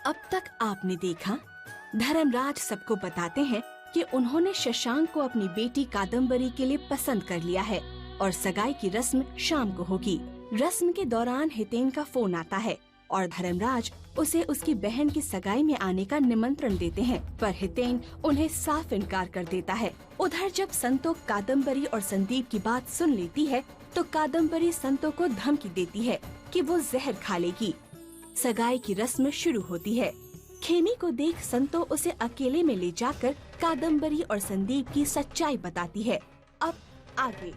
अब तक आपने देखा, धर्मराज सबको बताते हैं कि उन्होंने शशांक को अपनी बेटी कादम्बरी के लिए पसंद कर लिया है और सगाई की रस्म शाम को होगी। रस्म के दौरान हितेन का फोन आता है और धर्मराज उसे उसकी बहन की सगाई में आने का निमंत्रण देते हैं, पर हितेन उन्हें साफ इनकार कर देता है। उधर जब संतोष कादम्बरी और संदीप की बात सुन लेती है तो कादम्बरी संतोष को धमकी देती है कि वो जहर खा लेगी। सगाई की रस्म शुरू होती है। खेमी को देख संतो उसे अकेले में ले जाकर कादम्बरी और संदीप की सच्चाई बताती है। अब आगे।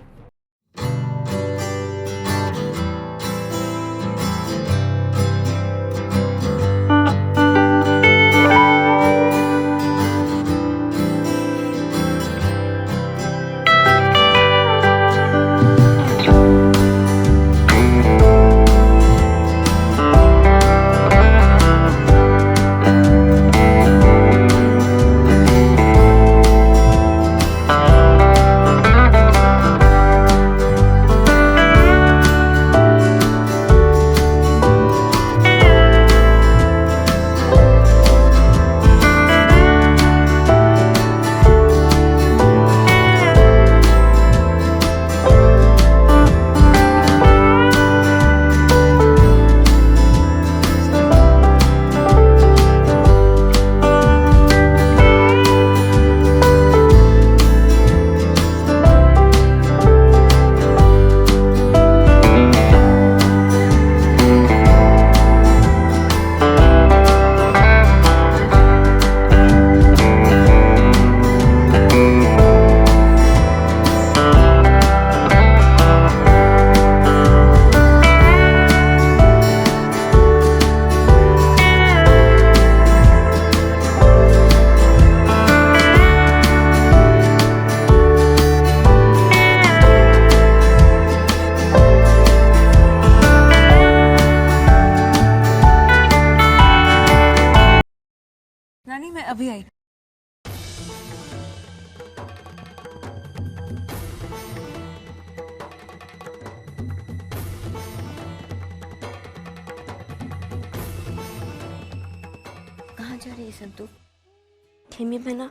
रानी मैं अभी आई। कहाँ जा रही है संतू? खेमी बहना,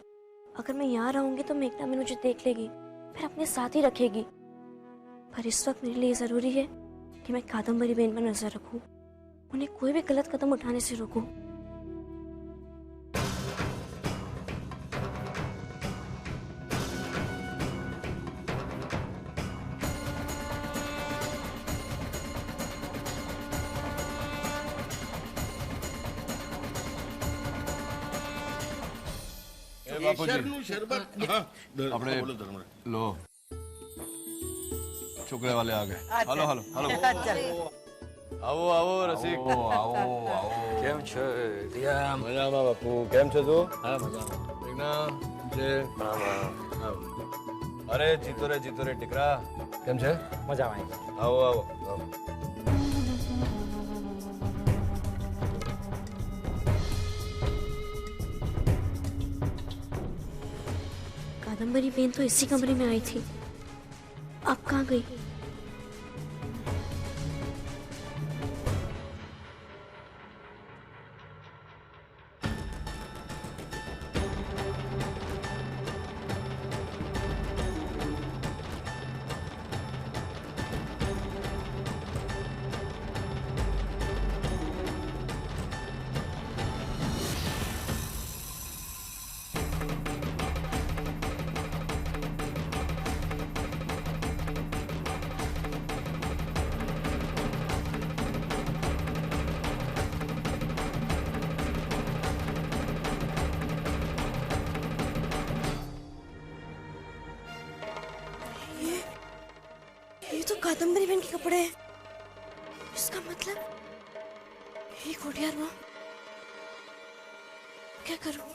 अगर मैं यहाँ रहूंगी तो मेघना भी मुझे देख लेगी, फिर अपने साथ ही रखेगी। पर इस वक्त मेरे लिए जरूरी है कि मैं कादम्बरी बहन पर नजर रखूं, उन्हें कोई भी गलत कदम उठाने से रोकूं। अपने लो शुक्र वाले आ गए। हेलो हेलो हेलो आओ आओ रसिक आओ आओ કેમ છો દિયા મજામાં બાપુ કેમ છો તું હા મજામાં મેઘના જે અરે જીતો રે ટીકરા કેમ છે મજામાં आओ आओ आओ कादम्बरी बहन तो इसी कमरे में आई थी, अब कहाँ गई? ये तो कादम्बरी बहन के कपड़े हैं। इसका मतलब ये कोठियार वो। क्या करूं?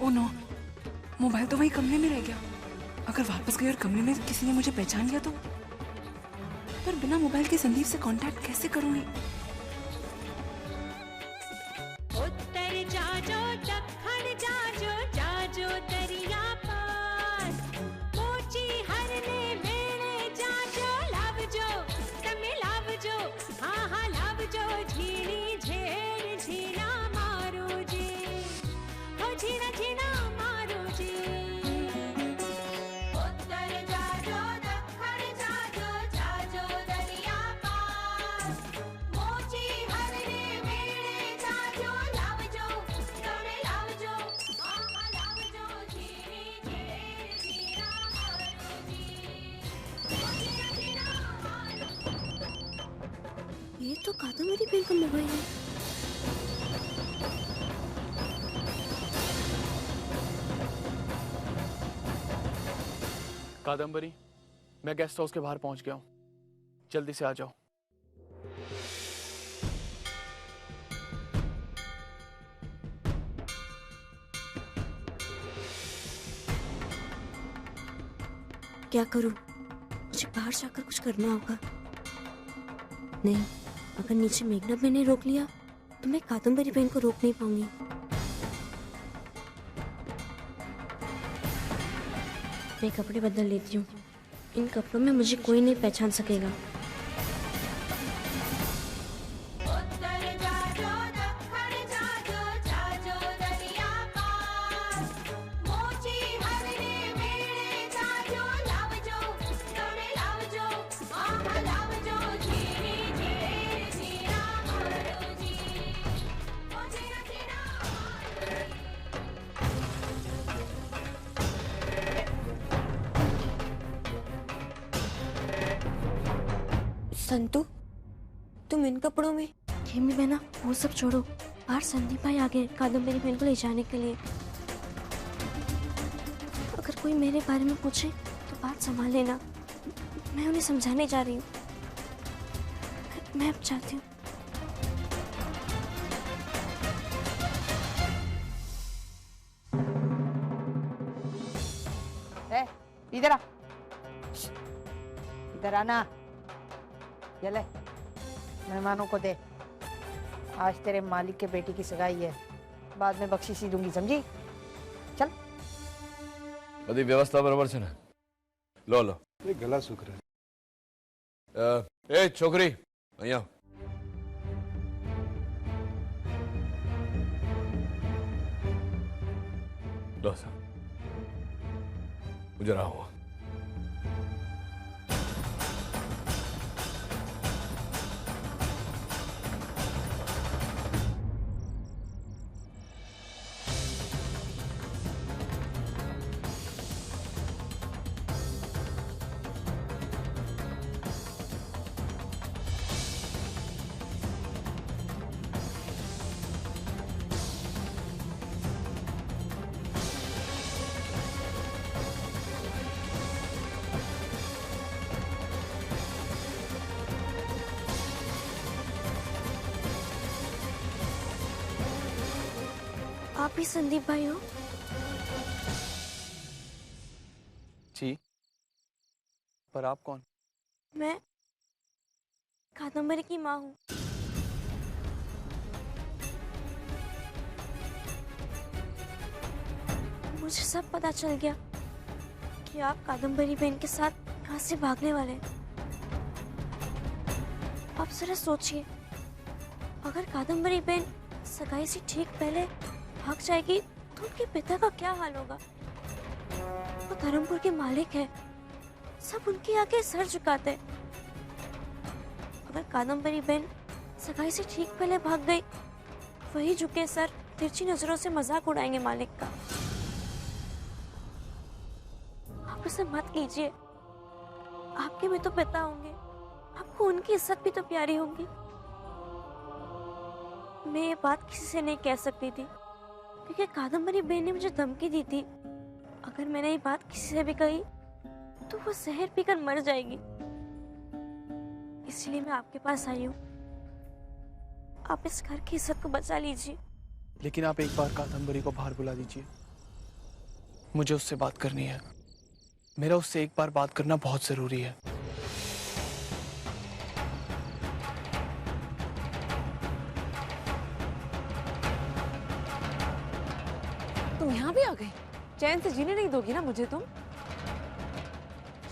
ओ नो, मोबाइल तो वही कमरे में रह गया। अगर वापस गई और कमरे में किसी ने मुझे पहचान लिया तो? पर बिना मोबाइल के संदीप से कांटेक्ट कैसे करूंगी? का मोबाइल है। कादम्बरी, मैं गेस्ट हाउस के बाहर पहुंच गया हूँ, जल्दी से आ जाओ। क्या करूं? मुझे बाहर जाकर कुछ करना होगा। नहीं, अगर नीचे मेघना बहन ने रोक लिया तो मैं कादम्बरी बहन को रोक नहीं पाऊंगी। मैं कपड़े बदल लेती हूँ। इन कपड़ों में मुझे कोई नहीं पहचान सकेगा। संतु, तुम इन कपड़ों में? खेमी बहना, वो सब छोड़ो। बाहर संदीप भाई आ गए कादम्बरी बहन को ले जाने के लिए। अगर कोई मेरे बारे में पूछे तो बात संभाल लेना। मैं उन्हें समझाने जा रही हूँ। मैं अब चाहती हूँ। इधर आ, इधर आना। ये ले, मेहमानों को दे। आज तेरे मालिक के बेटी की सगाई है, बाद में बख्शीश ही दूंगी, समझी? चल। बड़ी व्यवस्था बराबर से ना। लो लो। ये गला सूख रहा है। ए छोकरी, અહીંયા लो सा। मुझे रहा हुआ। आप ही संदीप भाई हो? जी, पर आप कौन? मैं कादम्बरी की माँ हूँ। मुझे सब पता चल गया कि आप कादम्बरी बहन के साथ यहाँ से भागने वाले हैं। आप जरा सोचिए, अगर कादम्बरी बहन सगाई से ठीक पहले भाग जाएगी तो उनके पिता का क्या हाल होगा? वो धर्मपुर के मालिक है, सब उनके आगे सर झुकाते हैं। अगर कादम्बरी बहन सगाई से ठीक पहले भाग गई, वही झुके सर तिरछी नजरों से मजाक उड़ाएंगे मालिक का। आप उसे मत कीजिए। आपके भी तो पिता होंगे, आपको उनकी इज्जत भी तो प्यारी होगी। मैं ये बात किसी से नहीं कह सकती थी क्योंकि कादम्बरी बहन ने मुझे धमकी दी थी, अगर मैंने ये बात किसी से भी कही तो वो जहर पीकर मर जाएगी। इसलिए मैं आपके पास आई हूँ। आप इस घर की इज्जत को बचा लीजिए। लेकिन आप एक बार कादम्बरी को बाहर बुला दीजिए, मुझे उससे बात करनी है। मेरा उससे एक बार बात करना बहुत जरूरी है। तुम यहाँ भी आ गई? चैन से जीने नहीं दोगी ना मुझे तुम?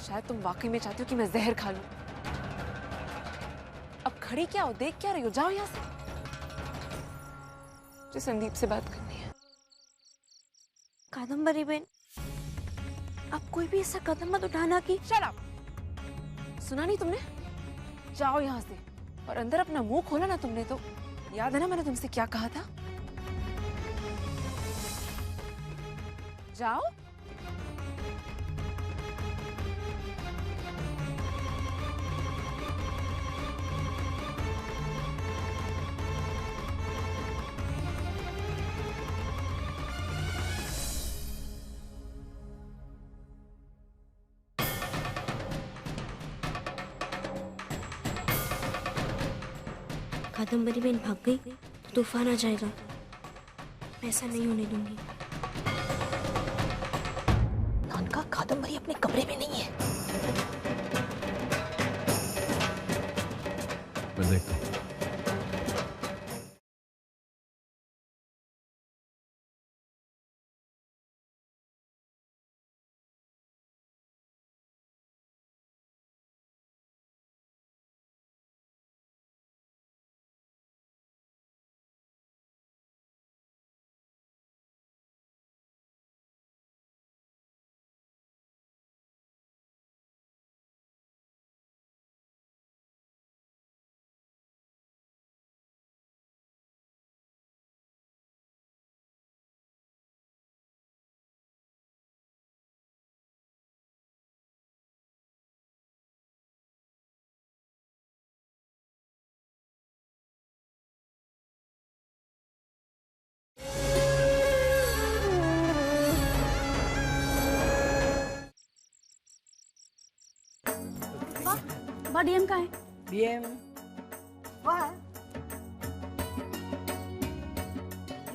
शायद तुम वाकई में चाहती हो कि मैं जहर खा लूं। अब खड़ी क्या हो, देख क्या रही हो? जाओ यहाँ से। मुझे संदीप से बात करनी है। कादम्बरी बहन, आप कोई भी ऐसा कदम मत उठाना कि। Shut up! सुना नहीं तुमने? जाओ यहाँ से और अंदर अपना मुंह खोला ना तुमने तो। याद है ना मैंने तुमसे क्या कहा था? जाओ। कादम्बरी बहन भाग गई तो तूफान आ जाएगा। मैं ऐसा नहीं होने दूंगी। नानका, कादम्बरी अपने कमरे में नहीं है। मैं देखता हूँ। वाह, डीएम कहाँ है? डीएम वाह,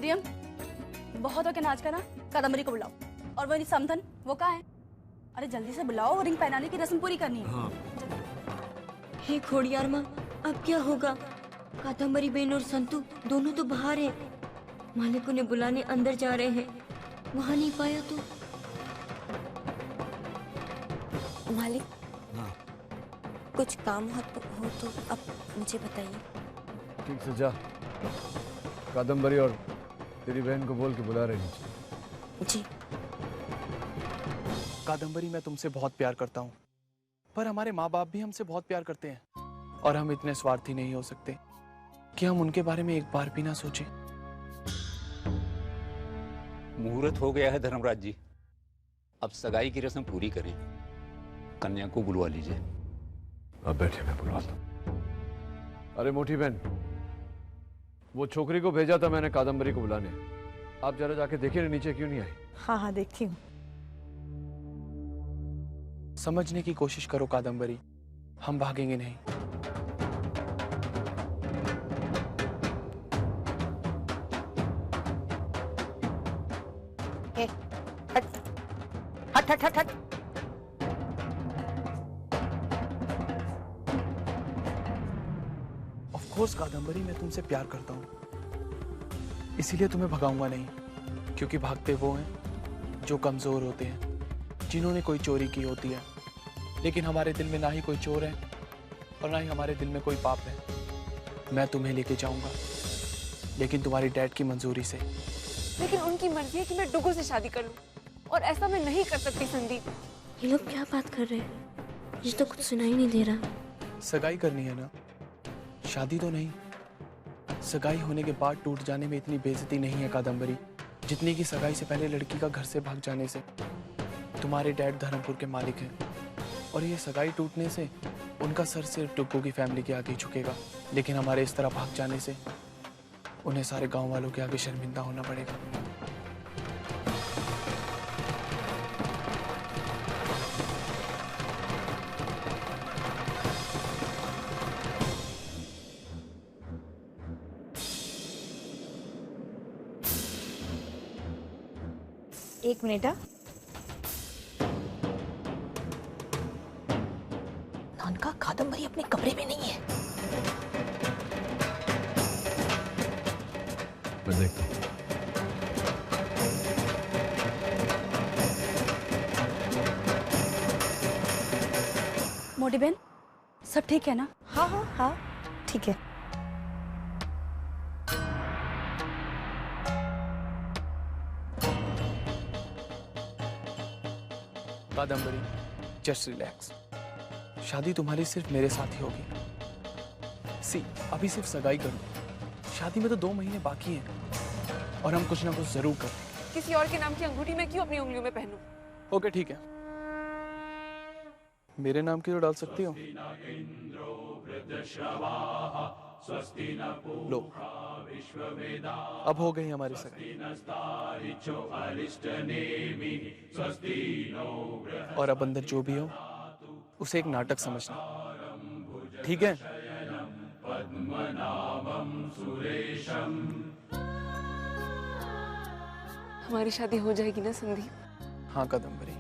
डीएम बहुत हो के नाच करा, कादम्बरी को बुलाओ। और वो समधन, वो कहाँ है? अरे जल्दी से बुलाओ, रिंग पहनाने की रस्म पूरी करनी है। हाँ। हे खोड़ियार माँ, अब क्या होगा? कादम्बरी बहन और संतू दोनों तो बाहर हैं। मालिक उन्हें बुलाने अंदर जा रहे हैं। वहाँ नहीं पाया तो मालिक, हाँ। कुछ काम हो तो अब मुझे बताइए। ठीक से जा, कादम्बरी और तेरी बहन को बोल के बुला रही है। जी। कादम्बरी, मैं तुमसे बहुत प्यार करता हूँ, पर हमारे माँ बाप भी हमसे बहुत प्यार करते हैं और हम इतने स्वार्थी नहीं हो सकते कि हम उनके बारे में एक बार भी ना सोचें। मुहूर्त हो गया है धर्मराज जी, अब सगाई की रस्म पूरी करें। कन्या को बुलवा लीजिए। अब बैठे, मैं बुलवाता हूँ। अरे मोटी बहन, वो छोकरी को भेजा था मैंने कादम्बरी को बुलाने, आप जरा जाके देखिए ना नीचे क्यों नहीं आई। हाँ हाँ देखती हूँ। समझने की कोशिश करो कादम्बरी, हम भागेंगे नहीं। हट हट हट हट हट। ऑफ कोर्स कादम्बरी, मैं तुमसे प्यार करता हूँ, इसीलिए तुम्हें भगाऊंगा नहीं, क्योंकि भागते वो हैं जो कमजोर होते हैं, जिन्होंने कोई चोरी की होती है। लेकिन हमारे दिल में ना ही कोई चोर है और ना ही हमारे दिल में कोई पाप है। मैं तुम्हें लेके जाऊंगा, लेकिन तुम्हारी डैड की मंजूरी से। लेकिन उनकी मर्जी है कि मैं डुगू से शादी कर लूं, और ऐसा मैं नहीं कर सकती संदीप। ये लोग क्या बात कर रहे हैं? मुझे तो कुछ सुनाई नहीं दे रहा। सगाई करनी है ना, शादी तो नहीं। सगाई होने के बाद टूट जाने में इतनी बेइज्जती नहीं है कादम्बरी, जितनी की सगाई से पहले लड़की का घर से भाग जाने से। तुम्हारे डैड धर्मपुर के मालिक हैं और ये सगाई टूटने से उनका सर सिर्फ टुक्कू की फैमिली के आगे झुकेगा, लेकिन हमारे इस तरह भाग जाने से उन्हें सारे गांव वालों के आगे शर्मिंदा होना पड़ेगा। एक मिनट। नानका, कादम्बरी अपने कमरे में नहीं है। मैं देखता हूँ। मोटी बहन, सब ठीक है ना? हाँ हाँ हाँ ठीक है। Kadambari, just relax. शादी तुम्हारी सिर्फ मेरे साथ ही होगी। सी, अभी सिर्फ सगाई करो, शादी में तो 2 महीने बाकी हैं और हम कुछ ना कुछ जरूर करें। किसी और के नाम की अंगूठी मैं क्यों अपनी उंगलियों में पहनूं? ओके ठीक है, मेरे नाम की तो डाल सकती हो। लो, अब हो गई हमारी सगाई। और अब अंदर जो भी हो उसे एक नाटक समझना, ठीक है? हमारी शादी हो जाएगी ना संदीप? हाँ कादम्बरी,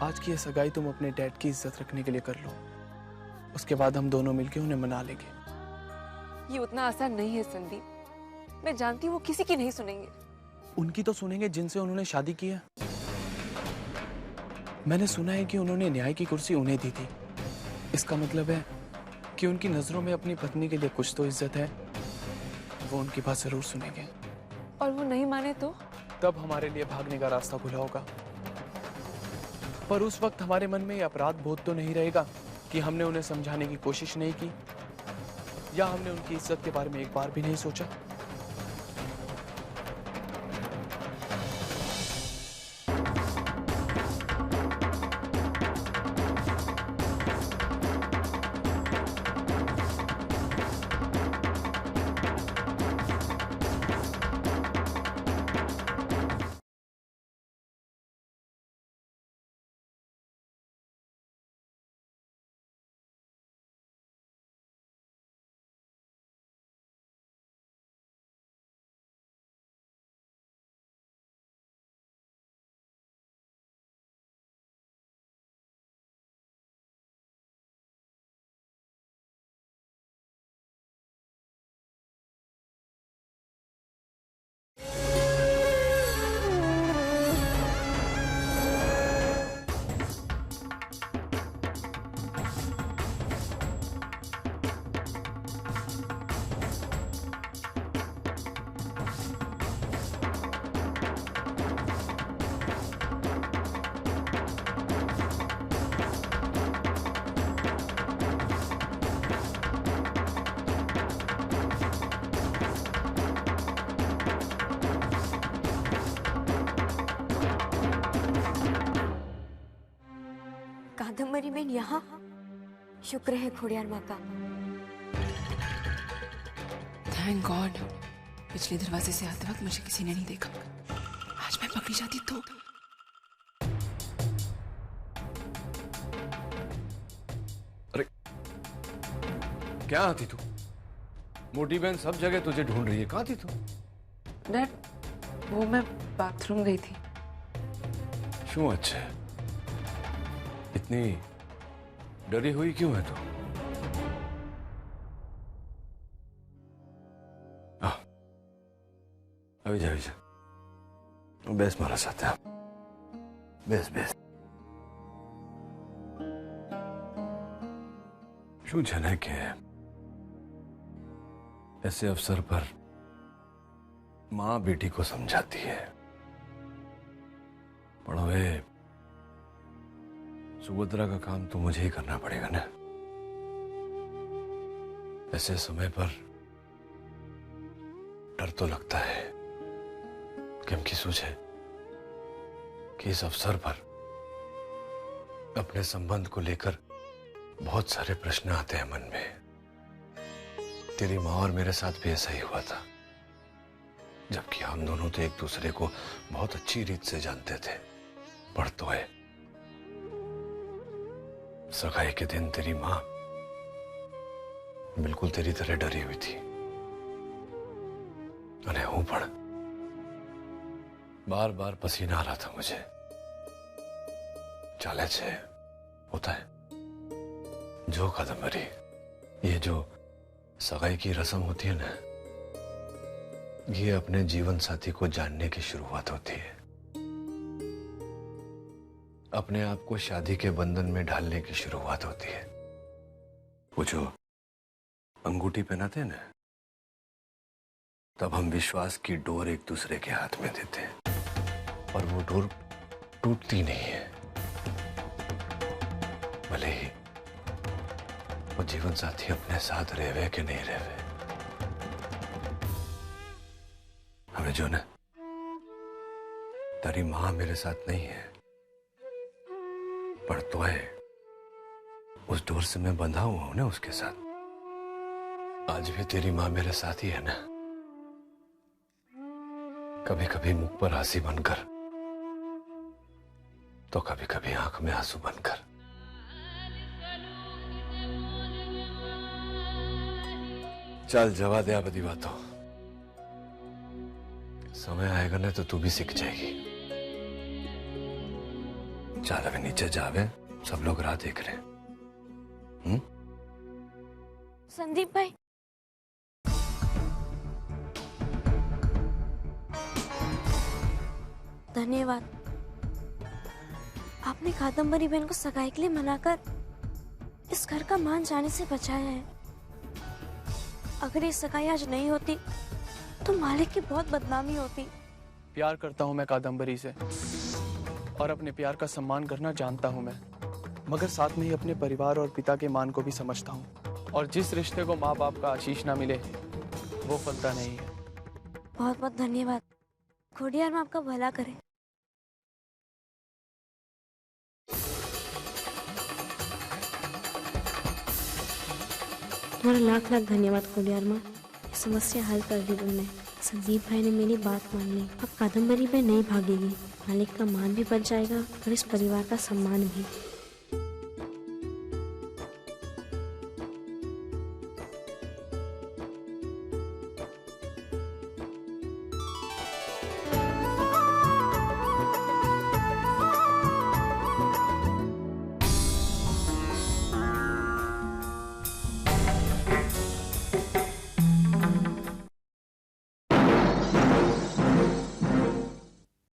आज की ये सगाई तुम अपने डैड की इज्जत रखने के लिए कर लो। उसके बाद हम दोनों मिलके उन्हें मना लेंगे। ये उतना आसान नहीं है संदीप। मैं जानती हूँ वो किसी की नहीं सुनेंगे। उनकी तो सुनेंगे जिनसे उन्होंने शादी की है। मैंने सुना है कि उन्होंने न्याय की कुर्सी उन्हें दी थी। इसका मतलब है कि उनकी नजरों में अपनी पत्नी के लिए कुछ तो इज्जत है। वो उनकी बात जरूर सुनेंगे। और वो नहीं माने तो? तब हमारे लिए भागने का रास्ता खुला होगा। पर उस वक्त हमारे मन में ये अपराध बोध तो नहीं रहेगा कि हमने उन्हें समझाने की कोशिश नहीं की, या हमने उनकी इज्जत के बारे में एक बार भी नहीं सोचा। कादम्बरी बहन यहाँ? शुक्र है खोड़ियार माँ का। थैंक गॉड, पिछले दरवाजे से आते वक्त मुझे किसी ने नहीं देखा। आज मैं पकड़ी जाती तो। अरे क्या आती तू? मोटी बहन सब जगह तुझे ढूंढ रही है, कहाँ थी तू? डैड, वो मैं बाथरूम गई थी। क्यों? अच्छा, इतनी डरी हुई क्यों है तू? अभी जा बेस मारा साथ है। बेस बेस शू जने के ऐसे अवसर पर माँ बेटी को समझाती है। पढ़ोए सुभद्रा का काम तो मुझे ही करना पड़ेगा ना। ऐसे समय पर डर तो लगता है कि हम की सोचे कि इस अवसर पर अपने संबंध को लेकर बहुत सारे प्रश्न आते हैं मन में। तेरी माँ और मेरे साथ भी ऐसा ही हुआ था, जबकि हम दोनों तो एक दूसरे को बहुत अच्छी रीत से जानते थे। पर तो है सगाई के दिन तेरी माँ बिल्कुल तेरी तरह डरी हुई थी। अरे हूं पड़ बार बार पसीना आ रहा था मुझे। चाले छे होता है जो कादम्बरी, ये जो सगाई की रस्म होती है ना, ये अपने जीवन साथी को जानने की शुरुआत होती है। अपने आप को शादी के बंधन में ढालने की शुरुआत होती है। वो जो अंगूठी पहनाते हैं ना, तब हम विश्वास की डोर एक दूसरे के हाथ में देते हैं और वो डोर टूटती नहीं है। भले ही वो जीवन साथी अपने साथ रहवे कि नहीं रहवे। हमें जो ना तेरी मां मेरे साथ नहीं है, पर तो है उस डोर से मैं बंधा हुआ हूं ना उसके साथ। आज भी तेरी मां मेरे साथ ही है ना। कभी कभी मुख पर हंसी बनकर, तो कभी कभी आंख में आंसू बनकर। चल जवा दे बदी बातों। समय आएगा ना तो तू भी सीख जाएगी। चल अभी नीचे जावे, सब लोग राह देख रहे हैं। संदीप भाई, धन्यवाद। आपने कादम्बरी बहन को सगाई के लिए मनाकर इस घर का मान जाने से बचाया है। अगर ये सगाई आज नहीं होती तो मालिक की बहुत बदनामी होती। प्यार करता हूँ मैं कादम्बरी से और अपने प्यार का सम्मान करना जानता हूँ मैं, मगर साथ में ही अपने परिवार और पिता के मान को भी समझता हूँ। और जिस रिश्ते को माँ बाप का आशीष ना मिले वो फलता नहीं है। बहुत बहुत धन्यवाद। खोडियार में आपका भला करे। तुम्हारा लाख लाख धन्यवाद खोडियार माँ, ये समस्या हल कर दी तुमने। संदीप भाई ने मेरी बात मान ली। अब कादम्बरी पे नहीं भागेगी, मालिक का मान भी बच जाएगा और इस परिवार का सम्मान भी।